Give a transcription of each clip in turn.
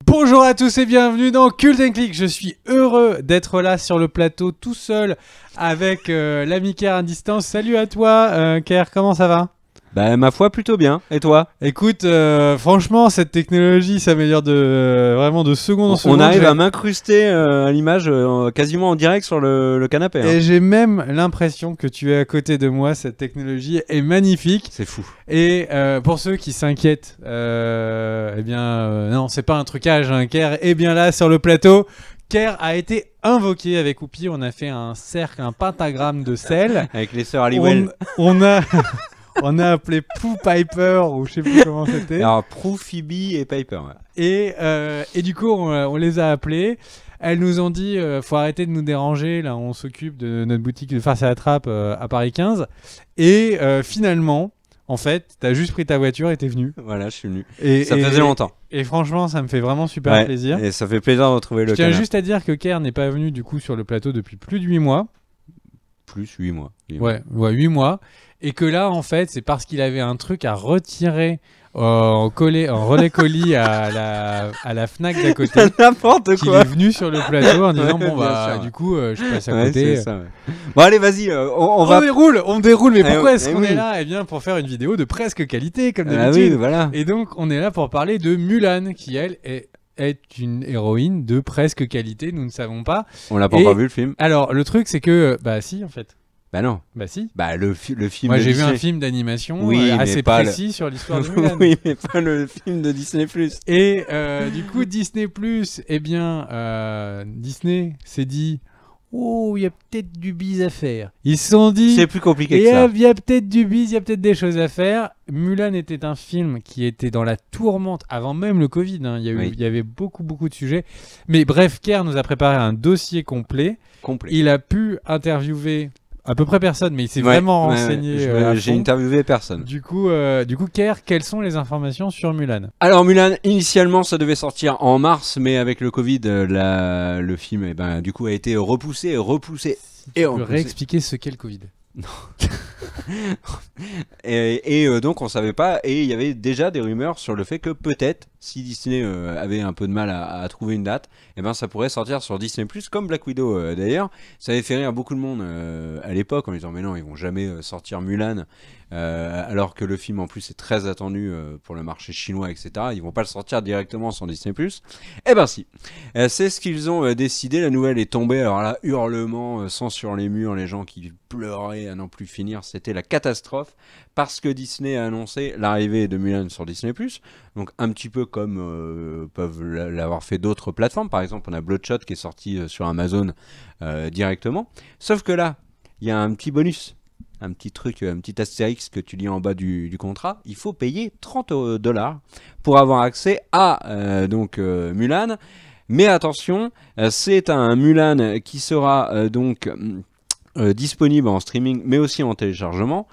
Bonjour à tous et bienvenue dans Cult & Click. Je suis heureux d'être là sur le plateau tout seul avec l'ami Ker à distance. Salut à toi Ker, comment ça va? Bah ma foi plutôt bien, et toi? Écoute, franchement cette technologie s'améliore vraiment de seconde en seconde. On arrive à m'incruster à l'image quasiment en direct sur le canapé. Et j'ai même l'impression que tu es à côté de moi, cette technologie est magnifique. C'est fou. Et pour ceux qui s'inquiètent, eh bien non, c'est pas un trucage, hein. Ker est bien là sur le plateau. Ker a été invoqué avec Oupi, on a fait un cercle, un pentagramme de sel. Avec les sœurs Halliwell. On a... On a appelé Pooh Piper ou je sais plus comment c'était. Alors Prue, Phoebe et Piper. Ouais. Et du coup on les a appelés. Elles nous ont dit faut arrêter de nous déranger. Là on s'occupe de notre boutique de farce à la trappe à Paris 15. Et finalement en fait t'as juste pris ta voiture et t'es venu. Voilà, je suis venu. Ça faisait longtemps. Et franchement ça me fait vraiment super plaisir. Et ça fait plaisir de retrouver le canapé. Je tiens canapé. juste à dire que Ker n'est pas venu du coup sur le plateau depuis plus de 8 mois. Plus 8 mois. 8 mois. Et que là, en fait, c'est parce qu'il avait un truc à retirer en relais colis à la Fnac d'à côté. N'importe qu'il quoi. est venu sur le plateau en disant bon bah sûr, du coup je passe à côté. C'est ça, ouais. Bon allez vas-y, on va... on déroule. Mais pourquoi est-ce qu'on oui. est là? Eh bien pour faire une vidéo de presque qualité comme Ah d'habitude. oui, voilà. Et donc on est là pour parler de Mulan qui elle est une héroïne de presque qualité. Nous ne savons pas. On l'a pas encore vu le film. Alors le truc c'est que bah si en fait. Bah non. Bah si. Bah le film. Moi j'ai vu Disney. un film d'animation Oui, assez mais pas précis sur l'histoire de Mulan. Oui, mais pas le film de Disney+. Et du coup Disney+, eh bien Disney s'est dit oh il y a peut-être du bise à faire. Ils se sont dit C'est plus compliqué que ça. il y a peut-être du bise, il y a peut-être des choses à faire. Mulan était un film qui était dans la tourmente avant même le Covid. Hein. Il y avait beaucoup de sujets. Mais bref, Ker nous a préparé un dossier complet. Il a pu interviewer à peu près personne, mais il s'est vraiment renseigné. J'ai interviewé personne. Du coup, Ker, quelles sont les informations sur Mulan? Alors Mulan, initialement, ça devait sortir en mars, mais avec le Covid, le film, du coup, a été repoussé. Tu peux réexpliquer ce qu'est le Covid? Non. et donc on savait pas, et il y avait déjà des rumeurs sur le fait que peut-être si Disney avait un peu de mal à trouver une date, ça pourrait sortir sur Disney+, comme Black Widow d'ailleurs. Ça avait fait rire beaucoup de monde à l'époque en disant mais non, ils vont jamais sortir Mulan, alors que le film en plus est très attendu pour le marché chinois, etc. Ils vont pas le sortir directement sur Disney+. Eh ben si, c'est ce qu'ils ont décidé. La nouvelle est tombée, alors là, hurlement, sang sur les murs, les gens qui pleuraient à n'en plus finir, c'était la catastrophe, parce que Disney a annoncé l'arrivée de Mulan sur Disney+, donc un petit peu comme peuvent l'avoir fait d'autres plateformes. Par exemple, on a Bloodshot qui est sorti sur Amazon directement, sauf que là, il y a un petit bonus, un petit truc, un petit astérix que tu lis en bas du contrat. Il faut payer $30 pour avoir accès à Mulan. Mais attention, c'est un Mulan qui sera disponible en streaming, mais aussi en téléchargement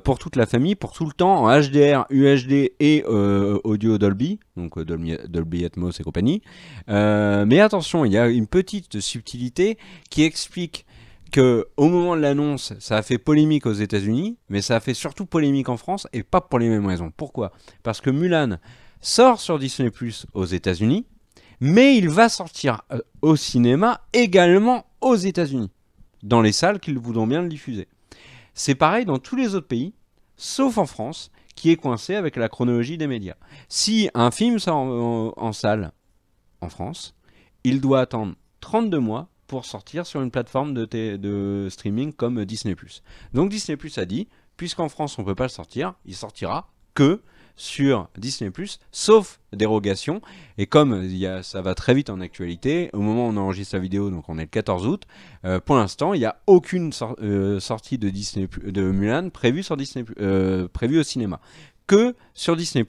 pour toute la famille, pour tout le temps, en HDR, UHD et audio Dolby, donc Dolby Atmos et compagnie. Mais attention, il y a une petite subtilité qui explique que au moment de l'annonce, ça a fait polémique aux États-Unis, mais ça a fait surtout polémique en France, et pas pour les mêmes raisons. Pourquoi? Parce que Mulan sort sur Disney+ aux États-Unis, mais il va sortir au cinéma également aux États-Unis, dans les salles qu'ils voudront bien le diffuser. C'est pareil dans tous les autres pays, sauf en France, qui est coincé avec la chronologie des médias. Si un film sort en salle en France, il doit attendre 32 mois pour sortir sur une plateforme de streaming comme Disney+. Donc Disney+ a dit, puisqu'en France on ne peut pas le sortir, il sortira que sur Disney+, sauf dérogation. Et comme ça va très vite en actualité, au moment où on enregistre la vidéo, donc on est le 14 août, pour l'instant, il n'y a aucune sortie de Mulan prévue prévue au cinéma, que sur Disney+.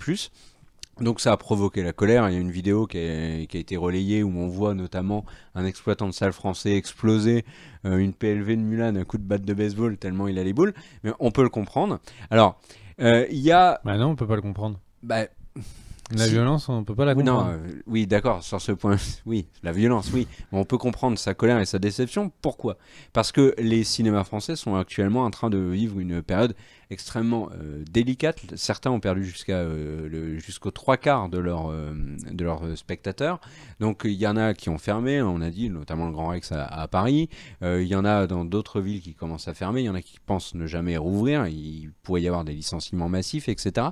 Donc ça a provoqué la colère. Il y a une vidéo qui a été relayée où on voit notamment un exploitant de salle français exploser une PLV de Mulan à coup de batte de baseball tellement il a les boules. Mais on peut le comprendre. Alors, il y a... Bah non, on peut pas le comprendre. La violence, on peut pas la comprendre. Non, oui, d'accord, sur ce point, oui, la violence, oui. Mais on peut comprendre sa colère et sa déception. Pourquoi? Parce que les cinémas français sont actuellement en train de vivre une période extrêmement délicates. Certains ont perdu jusqu'aux 3/4 de leurs spectateurs. Donc il y en a qui ont fermé, on a dit, notamment le Grand Rex à Paris. Il y en a dans d'autres villes qui commencent à fermer. Il y en a qui pensent ne jamais rouvrir. Il pourrait y avoir des licenciements massifs, etc.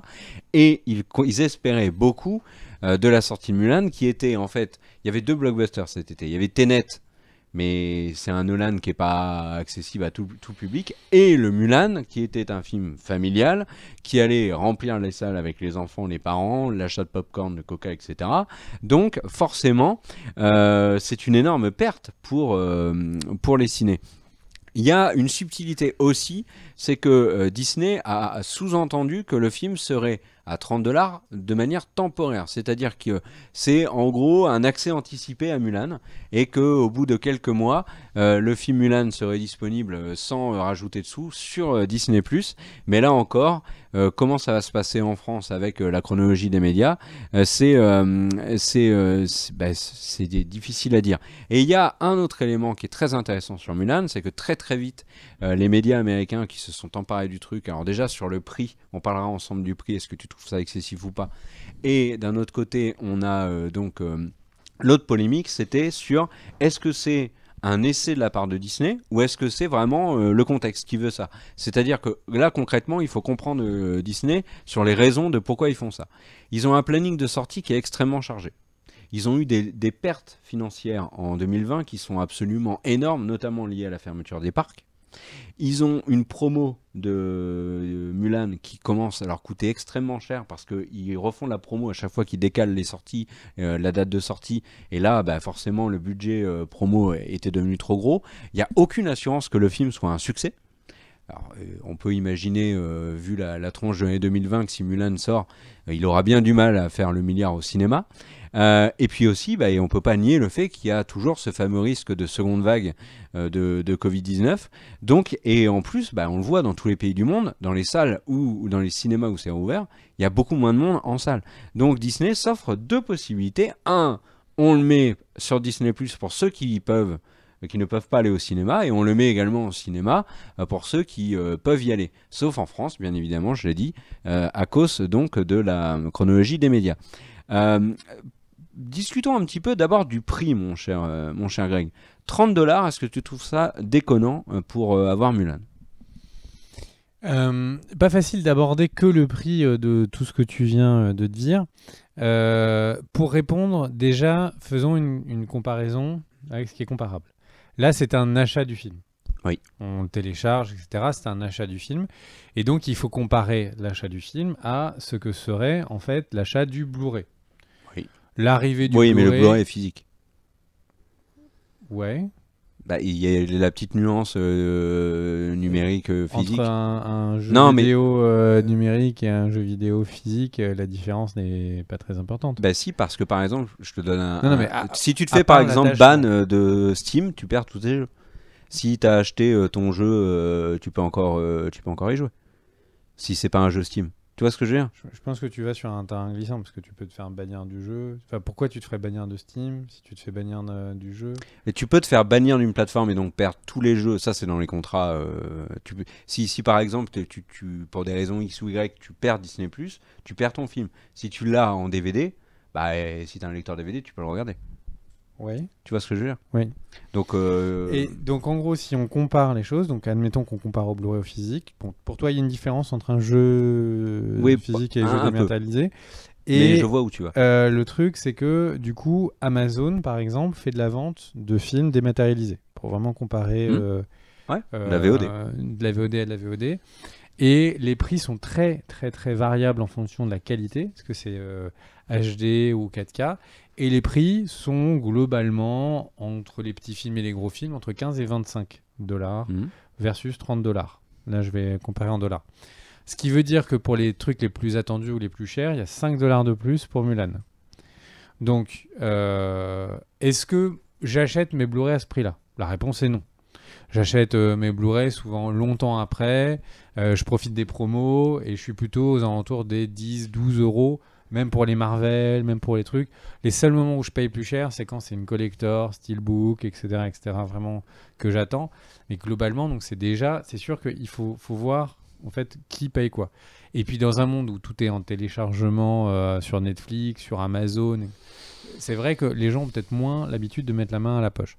Et ils espéraient beaucoup de la sortie de Mulan, qui était en fait... Il y avait 2 blockbusters cet été. Il y avait Tenet, mais c'est un Nolan qui n'est pas accessible à tout public, et le Mulan, qui était un film familial, qui allait remplir les salles avec les enfants, les parents, l'achat de popcorn, de coca, etc. Donc forcément, c'est une énorme perte pour les cinés. Il y a une subtilité aussi, c'est que Disney a sous-entendu que le film serait à $30 de manière temporaire. C'est-à-dire que c'est en gros un accès anticipé à Mulan et qu'au bout de quelques mois, le film Mulan serait disponible sans rajouter de sous sur Disney+. Mais là encore, comment ça va se passer en France avec la chronologie des médias, c'est difficile à dire. Et il y a un autre élément qui est très intéressant sur Mulan, c'est que très très vite, les médias américains qui se sont emparés du truc, alors déjà sur le prix, on parlera ensemble du prix, est-ce que tu trouves ça excessif ou pas, et d'un autre côté on a l'autre polémique, c'était sur est-ce que c'est un essai de la part de Disney ou est-ce que c'est vraiment le contexte qui veut ça. C'est-à-dire que là concrètement il faut comprendre Disney sur les raisons de pourquoi ils font ça. Ils ont un planning de sortie qui est extrêmement chargé. Ils ont eu des pertes financières en 2020 qui sont absolument énormes, notamment liées à la fermeture des parcs. Ils ont une promo de Mulan qui commence à leur coûter extrêmement cher parce qu'ils refont la promo à chaque fois qu'ils décalent les sorties, la date de sortie. Et là, forcément, le budget promo était devenu trop gros. Il n'y a aucune assurance que le film soit un succès. Alors, on peut imaginer, vu la tronche de l'année 2020, que si Mulan sort, il aura bien du mal à faire le milliard au cinéma. Et puis aussi, on ne peut pas nier le fait qu'il y a toujours ce fameux risque de seconde vague de Covid-19. Donc, et en plus, on le voit dans tous les pays du monde, dans les salles ou dans les cinémas où c'est ouvert, il y a beaucoup moins de monde en salle. Donc Disney s'offre 2 possibilités. Un, on le met sur Disney+ pour ceux qui ne peuvent pas aller au cinéma, et on le met également au cinéma pour ceux qui peuvent y aller, sauf en France, bien évidemment, je l'ai dit, à cause donc de la chronologie des médias. Discutons un petit peu d'abord du prix, mon cher Greg. $30, est-ce que tu trouves ça déconnant pour avoir Mulan ? Pas facile d'aborder que le prix de tout ce que tu viens de dire. Pour répondre, déjà, faisons une comparaison avec ce qui est comparable. Là, c'est un achat du film. Oui. On le télécharge, etc. C'est un achat du film. Et donc, il faut comparer l'achat du film à ce que serait, en fait, l'achat du Blu-ray. Oui. L'arrivée du Blu-ray... Oui, mais le Blu-ray est physique. Ouais. Il y a la petite nuance numérique physique. Entre un jeu vidéo numérique et un jeu vidéo physique, la différence n'est pas très importante. Si, parce que par exemple, je te donne si tu te à fais par part exemple ban de Steam, tu perds tous tes jeux. Si tu as acheté ton jeu, tu peux encore y jouer. Si c'est pas un jeu Steam. Tu vois ce que je veux dire ? Je pense que tu vas sur un terrain glissant parce que tu peux te faire bannir du jeu. Enfin, pourquoi tu te ferais bannir de Steam si tu te fais bannir du jeu ? Et tu peux te faire bannir d'une plateforme et donc perdre tous les jeux. Ça, c'est dans les contrats. Si par exemple, pour des raisons X ou Y, tu perds Disney+, tu perds ton film. Si tu l'as en DVD, si tu as un lecteur DVD, tu peux le regarder. Oui. Tu vois ce que je veux dire ? Oui. Donc, Et donc, en gros, si on compare les choses, donc admettons qu'on compare au Blu-ray au physique, bon, pour toi, il y a une différence entre un jeu physique et un jeu dématérialisé. Mais je vois où tu vas. Le truc, c'est que, du coup, Amazon, par exemple, fait de la vente de films dématérialisés, pour vraiment comparer la VOD. De la VOD à de la VOD. Et les prix sont très, très, très variables en fonction de la qualité, parce que c'est HD ou 4K. Et les prix sont globalement, entre les petits films et les gros films, entre 15 et 25 $ versus 30 $. Là, je vais comparer en dollars. Ce qui veut dire que pour les trucs les plus attendus ou les plus chers, il y a 5 $ de plus pour Mulan. Donc, est-ce que j'achète mes Blu-ray à ce prix-là ? La réponse est non. J'achète mes Blu-ray souvent longtemps après, je profite des promos et je suis plutôt aux alentours des 10-12 €, même pour les Marvel, même pour les trucs. Les seuls moments où je paye plus cher, c'est quand c'est une collector, steelbook, etc., vraiment que j'attends. Mais globalement, donc c'est sûr qu'il faut voir en fait, qui paye quoi. Et puis dans un monde où tout est en téléchargement sur Netflix, sur Amazon, c'est vrai que les gens ont peut-être moins l'habitude de mettre la main à la poche.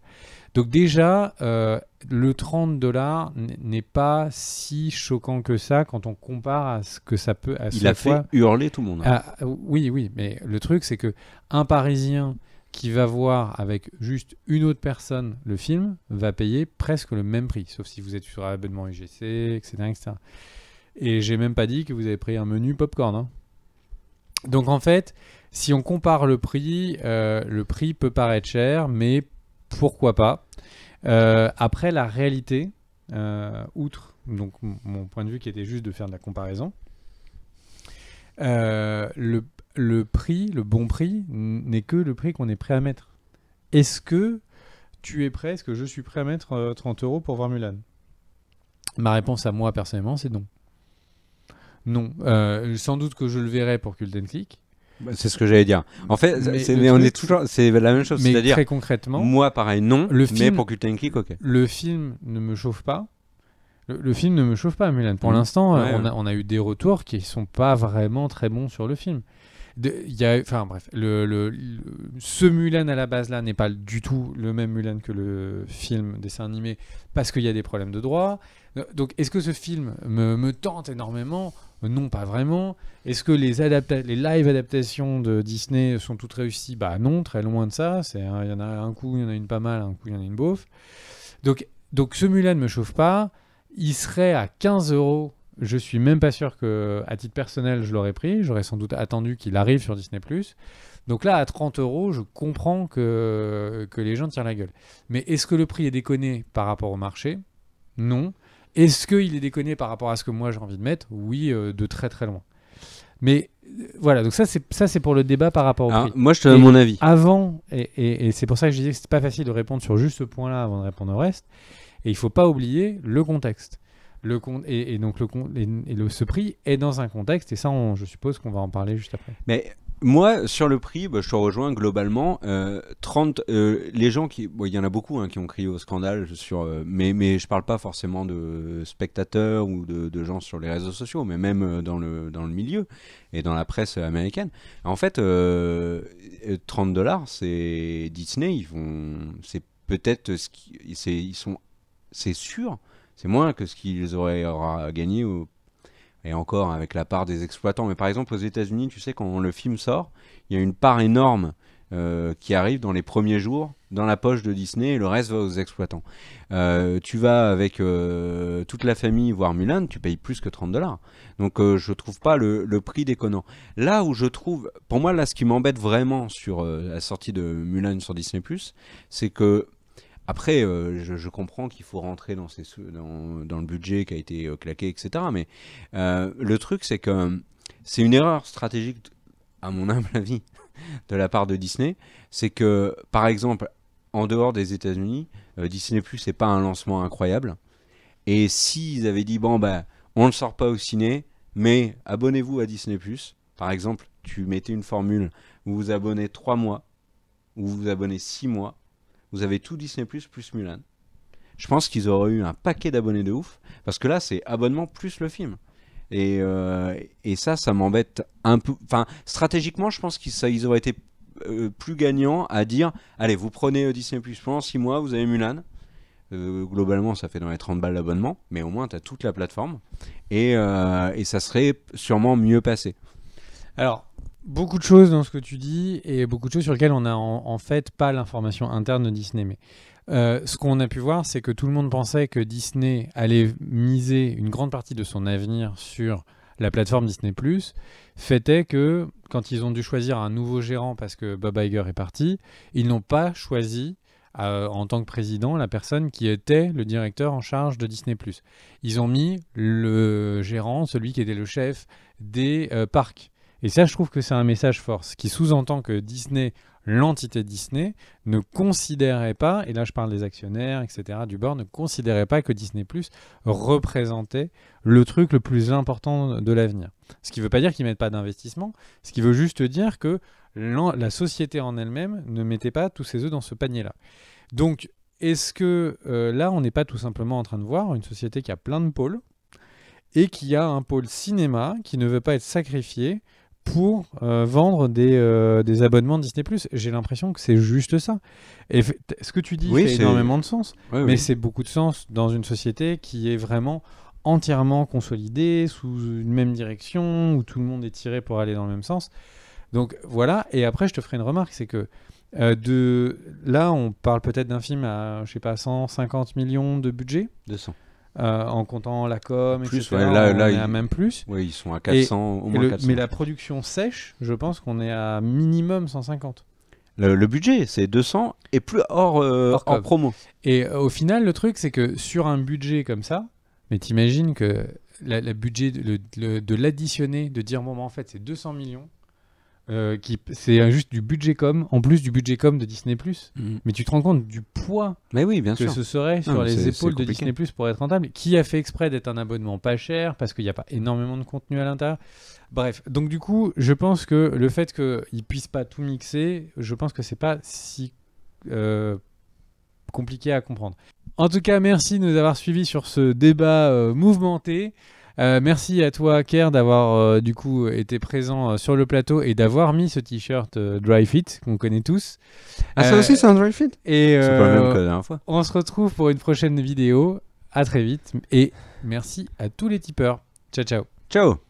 Donc déjà, le 30$ n'est pas si choquant que ça quand on compare à ce que ça peut... Il a fait hurler tout le monde. Oui, mais le truc, c'est que un Parisien qui va voir avec juste une autre personne le film va payer presque le même prix, sauf si vous êtes sur abonnement UGC, etc., etc. Et j'ai même pas dit que vous avez pris un menu popcorn. Hein. Donc en fait, si on compare le prix peut paraître cher, mais pourquoi pas. Après, la réalité, outre donc, mon point de vue qui était juste de faire de la comparaison, le prix, le bon prix, n'est que le prix qu'on est prêt à mettre. Est-ce que tu es prêt, est-ce que je suis prêt à mettre 30€ pour voir Mulan? Ma réponse à moi, personnellement, c'est non. Non. Sans doute que je le verrai pour Cult & Click. C'est ce que j'allais dire. En fait, c'est la même chose. Mais c'est-à-dire, très concrètement, moi, pareil, non. Mais pour Cult & Click, ok. Le film ne me chauffe pas. Le film ne me chauffe pas, Mulan. Pour l'instant, on a eu des retours qui sont pas vraiment très bons sur le film. Enfin bref, ce Mulan à la base là n'est pas du tout le même Mulan que le film dessin animé parce qu'il y a des problèmes de droit. Donc est-ce que ce film me tente énormément? Non, pas vraiment. Est-ce que les live adaptations de Disney sont toutes réussies? Bah non, très loin de ça. Il y en a un coup, il y en a une pas mal, un coup il y en a une beauf. Donc ce Mulan ne me chauffe pas. Il serait à 15€. Je suis même pas sûr que, à titre personnel, je l'aurais pris. J'aurais sans doute attendu qu'il arrive sur Disney+. Donc là, à 30€, je comprends que les gens tirent la gueule. Mais est-ce que le prix est déconné par rapport au marché? Non. Est-ce qu'il est déconné par rapport à ce que moi j'ai envie de mettre? Oui, de très très loin. Mais voilà, donc ça c'est pour le débat par rapport au prix. Moi, je te donne mon avis. Avant, et c'est pour ça que je disais que c'était pas facile de répondre sur juste ce point-là avant de répondre au reste. Et il faut pas oublier le contexte. Ce prix est dans un contexte, et ça, je suppose qu'on va en parler juste après. Mais moi, sur le prix, je te rejoins globalement. Les gens il y en a beaucoup qui ont crié au scandale, mais je parle pas forcément de spectateurs ou de gens sur les réseaux sociaux, mais même dans le milieu et dans la presse américaine. En fait, 30$, c'est Disney, c'est peut-être c'est sûr. C'est moins que ce qu'ils auraient gagné, et encore avec la part des exploitants. Mais par exemple, aux États-Unis, tu sais, quand le film sort, il y a une part énorme qui arrive dans les premiers jours dans la poche de Disney et le reste va aux exploitants. Tu vas avec toute la famille voir Mulan, tu payes plus que 30$. Donc je trouve pas le prix déconnant. Là où je trouve, pour moi, là, ce qui m'embête vraiment sur la sortie de Mulan sur Disney+, c'est que après, je comprends qu'il faut rentrer dans le budget qui a été claqué, etc. Mais le truc, c'est que c'est une erreur stratégique, à mon humble avis, de la part de Disney. C'est que, par exemple, en dehors des États-Unis, Disney+, c'est pas un lancement incroyable. Et s'ils avaient dit, on ne le sort pas au ciné, mais abonnez-vous à Disney+. Par exemple, tu mettais une formule où vous abonnez 3 mois, ou vous abonnez 6 mois, vous avez tout Disney+, plus Mulan. Je pense qu'ils auraient eu un paquet d'abonnés de ouf, parce que là, c'est abonnement plus le film. Et ça m'embête un peu. Enfin, stratégiquement, je pense qu'ils auraient été plus gagnants à dire, allez, vous prenez Disney+, pendant 6 mois, vous avez Mulan. Globalement, ça fait dans les 30 balles d'abonnement, mais au moins, tu as toute la plateforme. Et ça serait sûrement mieux passé. Alors, beaucoup de choses dans ce que tu dis et beaucoup de choses sur lesquelles on n'a en fait pas l'information interne de Disney. Mais ce qu'on a pu voir, c'est que tout le monde pensait que Disney allait miser une grande partie de son avenir sur la plateforme Disney+. Fait est que quand ils ont dû choisir un nouveau gérant parce que Bob Iger est parti, ils n'ont pas choisi en tant que président la personne qui était le directeur en charge de Disney+. Ils ont mis le gérant, celui qui était le chef des parcs. Et ça, je trouve que c'est un message fort, ce qui sous-entend que Disney, l'entité Disney, ne considérait pas, et là je parle des actionnaires, etc., du board, ne considérait pas que Disney+ représentait le truc le plus important de l'avenir. Ce qui ne veut pas dire qu'ils ne mettent pas d'investissement, ce qui veut juste dire que la société en elle-même ne mettait pas tous ses œufs dans ce panier-là. Donc, est-ce que là, on n'est pas tout simplement en train de voir une société qui a plein de pôles, et qu'il y a un pôle cinéma qui ne veut pas être sacrifié pour vendre des abonnements Disney+. J'ai l'impression que c'est juste ça. Et ce que tu dis fait énormément de sens, mais c'est beaucoup de sens dans une société qui est vraiment entièrement consolidée, sous une même direction, où tout le monde est tiré pour aller dans le même sens. Donc voilà, et après je te ferai une remarque, c'est que là on parle peut-être d'un film à, je sais pas, 150 millions de budget. 200. En comptant la com, plus, etc. Là, on est à même plus. Oui, ils sont à 400, au moins 400. Mais la production sèche, je pense qu'on est à minimum 150. Le budget, c'est 200 et plus hors promo. Et au final, le truc, c'est que sur un budget comme ça, mais t'imagines que le budget de l'additionner, de dire, bon, bah, en fait, c'est 200 millions, c'est juste du budget com, en plus du budget com de Disney+. Mais tu te rends compte du poids bien que sûr. ce serait sur les épaules de Disney+, pour être rentable. Qui a fait exprès d'être un abonnement pas cher, parce qu'il n'y a pas énormément de contenu à l'intérieur. Bref, donc du coup, je pense que le fait qu'ils ne puissent pas tout mixer, je pense que c'est pas si compliqué à comprendre. En tout cas, merci de nous avoir suivis sur ce débat mouvementé. Merci à toi, Ker, d'avoir du coup été présent sur le plateau et d'avoir mis ce t-shirt Dry Fit qu'on connaît tous. Ah, ça aussi, c'est un Dry Fit. Et c'est pas le même que la dernière fois. On se retrouve pour une prochaine vidéo. À très vite et merci à tous les tipeurs. Ciao, ciao. Ciao.